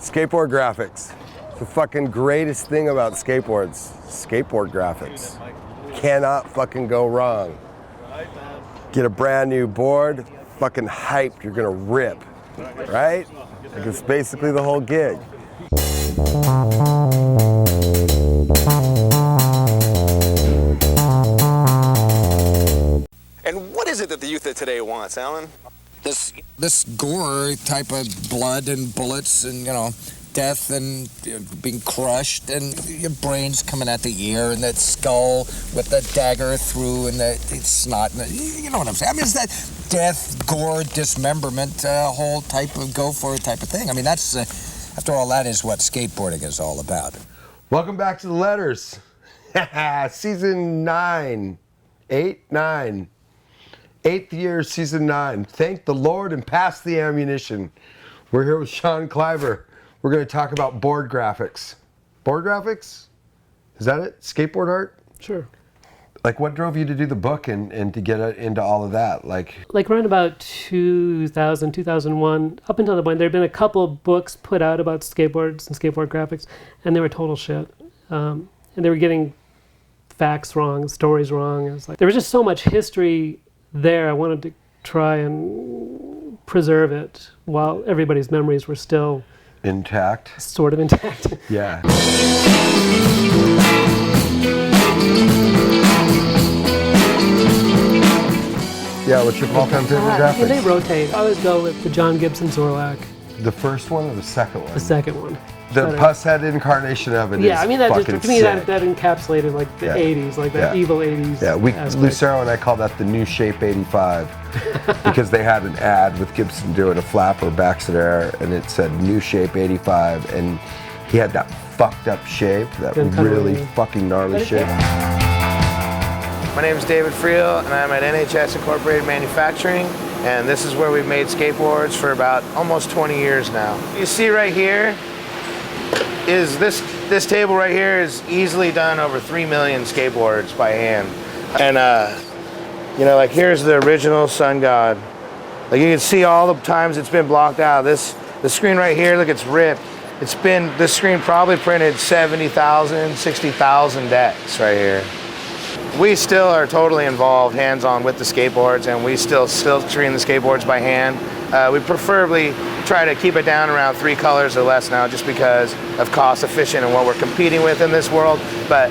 Skateboard graphics. The fucking greatest thing about skateboards. Skateboard graphics. Cannot fucking go wrong. Get a brand new board, fucking hyped, you're gonna rip. Right? Like it's basically the whole gig. And what is it that the youth of today wants, Alan? This gore type of blood and bullets and, you know, death and being crushed and your brains coming out the ear and that skull with the dagger through and the snot. And you know what I'm saying? I mean, it's that death, gore, dismemberment, whole type of go for it type of thing. I mean, that's, after all, that is what skateboarding is all about. Welcome back to the Letters. Season 9. 9. 8th year, season 9. Thank the Lord and pass the ammunition. We're here with Sean Cliver. We're going to talk about board graphics. Board graphics? Is that it? Skateboard art? Sure. Like, what drove you to do the book and to get into all of that? Like around about 2000, 2001, up until the point, there had been a couple books put out about skateboards and skateboard graphics, and they were total shit. And they were getting facts wrong, stories wrong. It was like, there was just so much history there. I wanted to try and preserve it while everybody's memories were still intact. Sort of intact. Yeah. Yeah, what's your all-time favorite graphics? Yeah, they rotate. I always go with the John Gibson Zorlak. The first one or the second one? The second one. The pus head incarnation of it is I mean, that fucking just, to me, sick. that encapsulated like the 80s, like that evil 80s. Yeah, Lucero and I call that the new shape 85 because they had an ad with Gibson doing a flap or backside air and it said new shape 85 and he had that fucked up shape, that really fucking gnarly shape. My name is David Friel and I'm at NHS Incorporated Manufacturing, and this is where we've made skateboards for about almost 20 years now. You see right here is this table right here is easily done over 3 million skateboards by hand. And you know, like here's the original Sun God. Like you can see all the times it's been blocked out. The screen right here, look, it's ripped. This screen probably printed 70,000, 60,000 decks right here. We still are totally involved hands-on with the skateboards, and we still screen the skateboards by hand. We preferably try to keep it down around 3 colors or less now, just because of cost efficient and what we're competing with in this world. But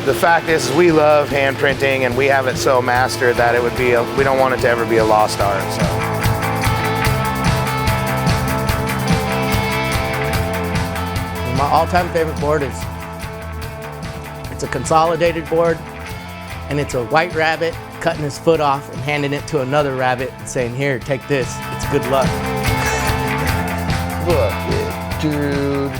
the fact is we love hand printing, and we have it so mastered that it would be we don't want it to ever be a lost art. So. My all-time favorite board is, it's a consolidated board, and it's a white rabbit cutting his foot off and handing it to another rabbit and saying, here, take this, it's good luck. Look it, dude.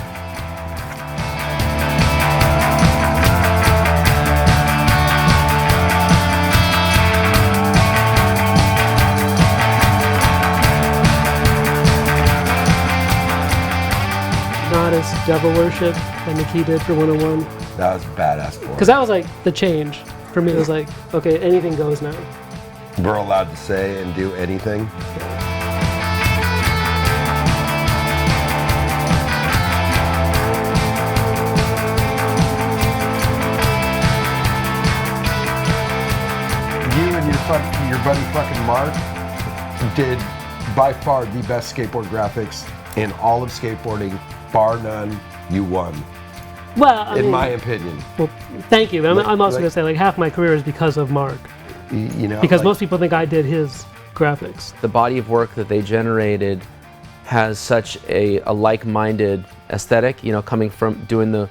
Not as devil worship than Nikki did for 101. That was a badass board. Because that was like the change. For me, it was like, okay, anything goes now. We're allowed to say and do anything. You and your buddy fucking Mark did by far the best skateboard graphics in all of skateboarding, bar none. You won. Well, in my opinion. Well, thank you. I'm also going to say, like, half my career is because of Mark. You know, because most people think I did his graphics. The body of work that they generated has such a like-minded aesthetic, you know, coming from doing the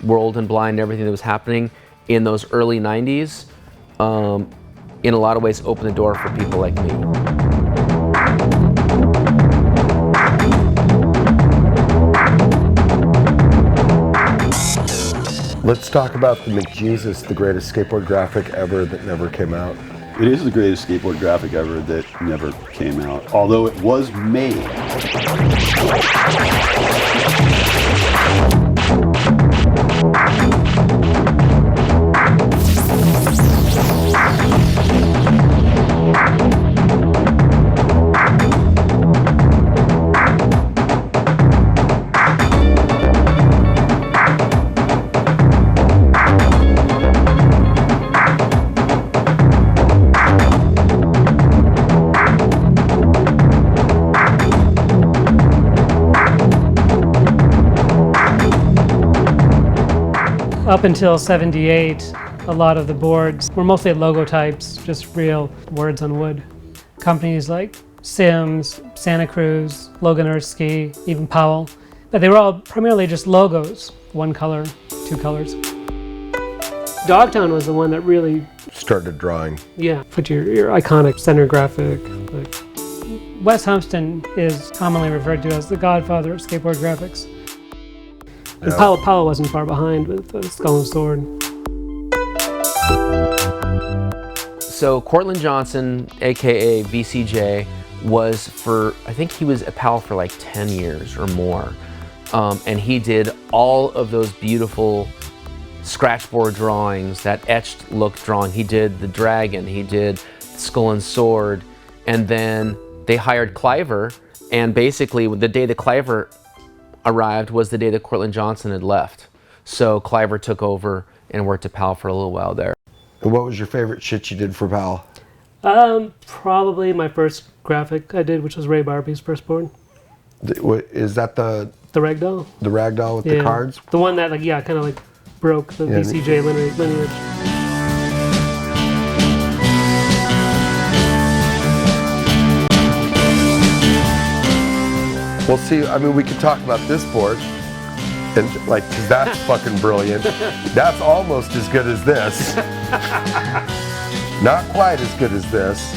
World and Blind and everything that was happening in those early 90s, in a lot of ways opened the door for people like me. Let's talk about the McJesus, the greatest skateboard graphic ever that never came out. It is the greatest skateboard graphic ever that never came out, although it was made. Up until '78, a lot of the boards were mostly logo types, just real words on wood. Companies like Sims, Santa Cruz, Logan Earthski, even Powell, but they were all primarily just logos, one color, two colors. Dogtown was the one that really Started drawing. put your iconic center graphic. Like, Wes Humpston is commonly referred to as the godfather of skateboard graphics. And Powell wasn't far behind with Skull and Sword. So Cortland Johnson, aka VCJ, was I think he was at Powell for like 10 years or more. And he did all of those beautiful scratchboard drawings, that etched look drawing. He did the dragon, he did Skull and Sword, and then they hired Cliver, and basically the day that Cliver arrived was the day that Cortland Johnson had left. So Cliver took over and worked at Powell for a little while there. And what was your favorite shit you did for Powell? Probably my first graphic I did, which was Ray Barbie's first board. Is that the ragdoll? The ragdoll with the cards? The one that kind of broke the VCJ lineage. Well, see, I mean, we could talk about this board, and cause that's fucking brilliant. That's almost as good as this. Not quite as good as this.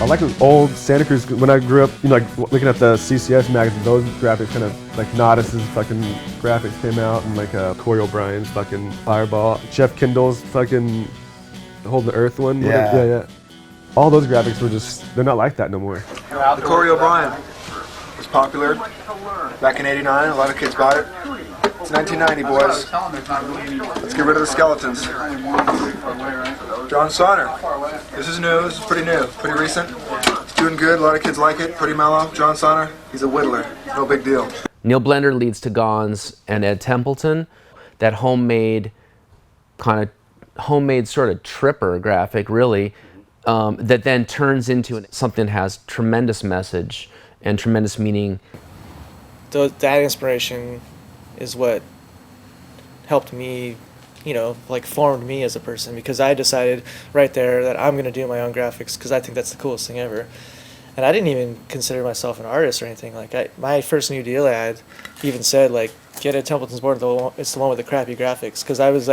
I like those old Santa Cruz. When I grew up, looking at the CCS magazine, those graphics kind of like Nodis's fucking graphics came out, and Corey O'Brien's fucking Fireball, Jeff Kindle's fucking Hold the Earth one. Yeah. All those graphics were they're not like that no more. The Corey O'Brien was popular back in '89. A lot of kids bought it. It's 1990, boys. Let's get rid of the skeletons. John Sonner. This is new. This is pretty new. Pretty recent. It's doing good. A lot of kids like it. Pretty mellow. John Sonner. He's a whittler. No big deal. Neil Blender leads to Gons and Ed Templeton. That homemade sort of tripper graphic, really, that then turns into something that has tremendous message and tremendous meaning. That inspiration is what helped me, formed me as a person, because I decided right there that I'm going to do my own graphics because I think that's the coolest thing ever. And I didn't even consider myself an artist or anything. My first new deal ad even said, get a Templeton's board, it's the one with the crappy graphics. Because I was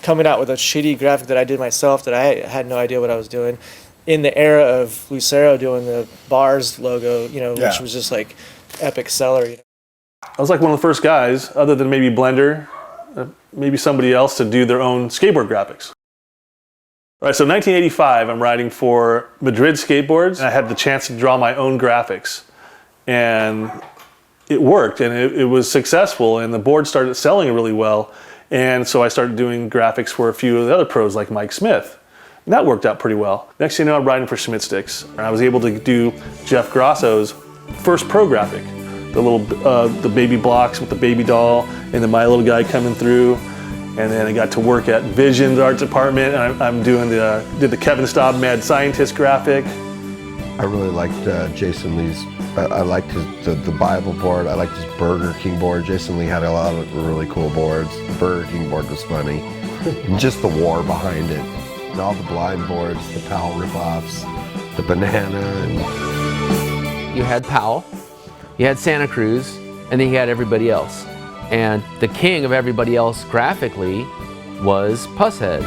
coming out with a shitty graphic that I did myself that I had no idea what I was doing. In the era of Lucero doing the bars logo, which was just epic seller. I was one of the first guys, other than maybe Blender, maybe somebody else, to do their own skateboard graphics. All right, so 1985, I'm riding for Madrid Skateboards, and I had the chance to draw my own graphics. And it worked, and it was successful, and the board started selling really well. And so I started doing graphics for a few of the other pros, like Mike Smith. And that worked out pretty well. Next thing you know, I'm riding for Schmidt Sticks. And I was able to do Jeff Grosso's first pro graphic. The baby blocks with the baby doll, and then my little guy coming through. And then I got to work at Vision's art department, and I'm doing did the Kevin Staub Mad Scientist graphic. I really liked Jason Lee's. I liked the Bible board. I liked his Burger King board. Jason Lee had a lot of really cool boards. The Burger King board was funny. And just the war behind it. And all the blind boards, the Powell ripoffs, the banana. And You had Powell, you had Santa Cruz, and then you had everybody else. And the king of everybody else graphically was Pusshead.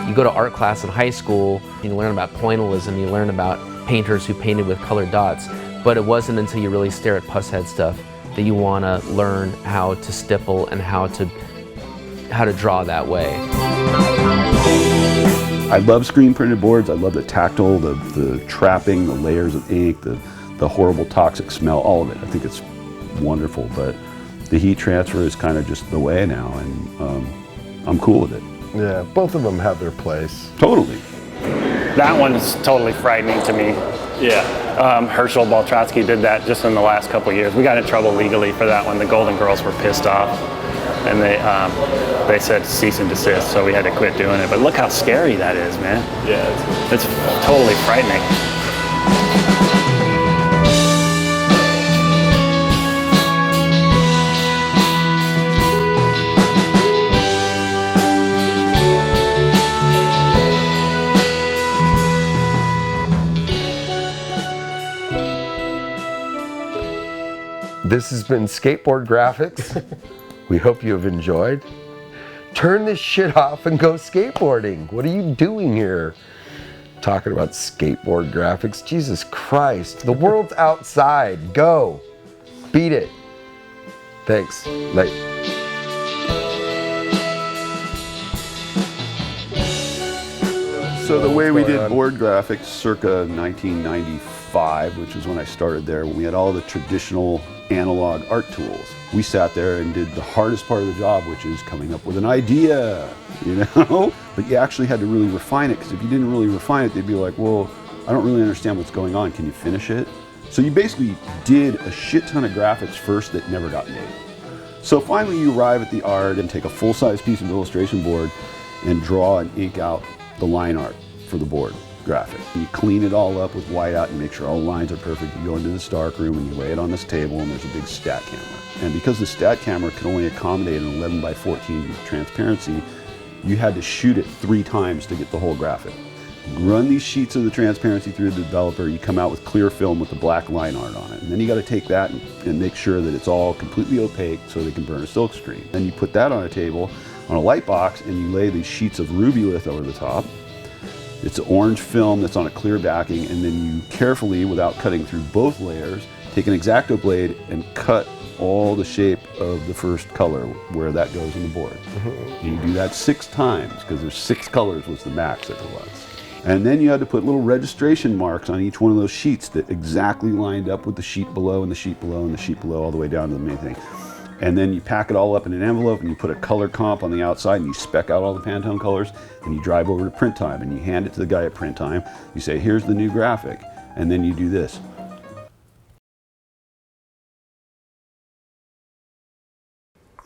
You go to art class in high school, you learn about pointillism, you learn about painters who painted with colored dots, but it wasn't until you really stare at Pusshead stuff that you want to learn how to stipple and how to draw that way. I love screen printed boards. I love the tactile, the trapping, the layers of ink, the horrible toxic smell, all of it. I think it's wonderful, but the heat transfer is kind of just the way now, and I'm cool with it. yeah, both of them have their place. Totally. That one's totally frightening to me. Yeah. Herschel Baltrotsky did that just in the last couple of years. We got in trouble legally for that one. The Golden Girls were pissed off, and they said cease and desist, so we had to quit doing it. But look how scary that is, man. Yeah. It's totally frightening. This has been Skateboard Graphics. We hope you have enjoyed. Turn this shit off and go skateboarding. What are you doing here? Talking about skateboard graphics. Jesus Christ. The world's outside. Go. Beat it. Thanks. Late. So the way we did board graphics circa 1995, which was when I started there, when we had all the traditional analog art tools, we sat there and did the hardest part of the job, which is coming up with an idea, you know? But you actually had to really refine it, because if you didn't really refine it, they'd be like, well, I don't really understand what's going on. Can you finish it? So you basically did a shit ton of graphics first that never got made. So finally you arrive at the art and take a full-size piece of illustration board and draw and ink out the line art for the board graphic. You clean it all up with whiteout and make sure all the lines are perfect. You go into the dark room and you lay it on this table, and there's a big stat camera. And because the stat camera could only accommodate an 11 by 14 transparency, you had to shoot it 3 times to get the whole graphic. You run these sheets of the transparency through the developer, you come out with clear film with the black line art on it. And then you got to take that and make sure that it's all completely opaque so they can burn a silk screen. Then you put that on a table, on a light box, and you lay these sheets of Rubylith over the top. It's orange film that's on a clear backing, and then you carefully, without cutting through both layers, take an X-Acto blade and cut all the shape of the first color where that goes on the board. You do that 6 times, because there's 6 colors was the max that there was. And then you had to put little registration marks on each one of those sheets that exactly lined up with the sheet below and the sheet below and the sheet below all the way down to the main thing. And then you pack it all up in an envelope and you put a color comp on the outside and you spec out all the Pantone colors and you drive over to print time and you hand it to the guy at print time. You say, here's the new graphic. And then you do this.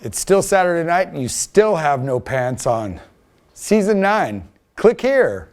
It's still Saturday night and you still have no pants on. Season 9. Click here.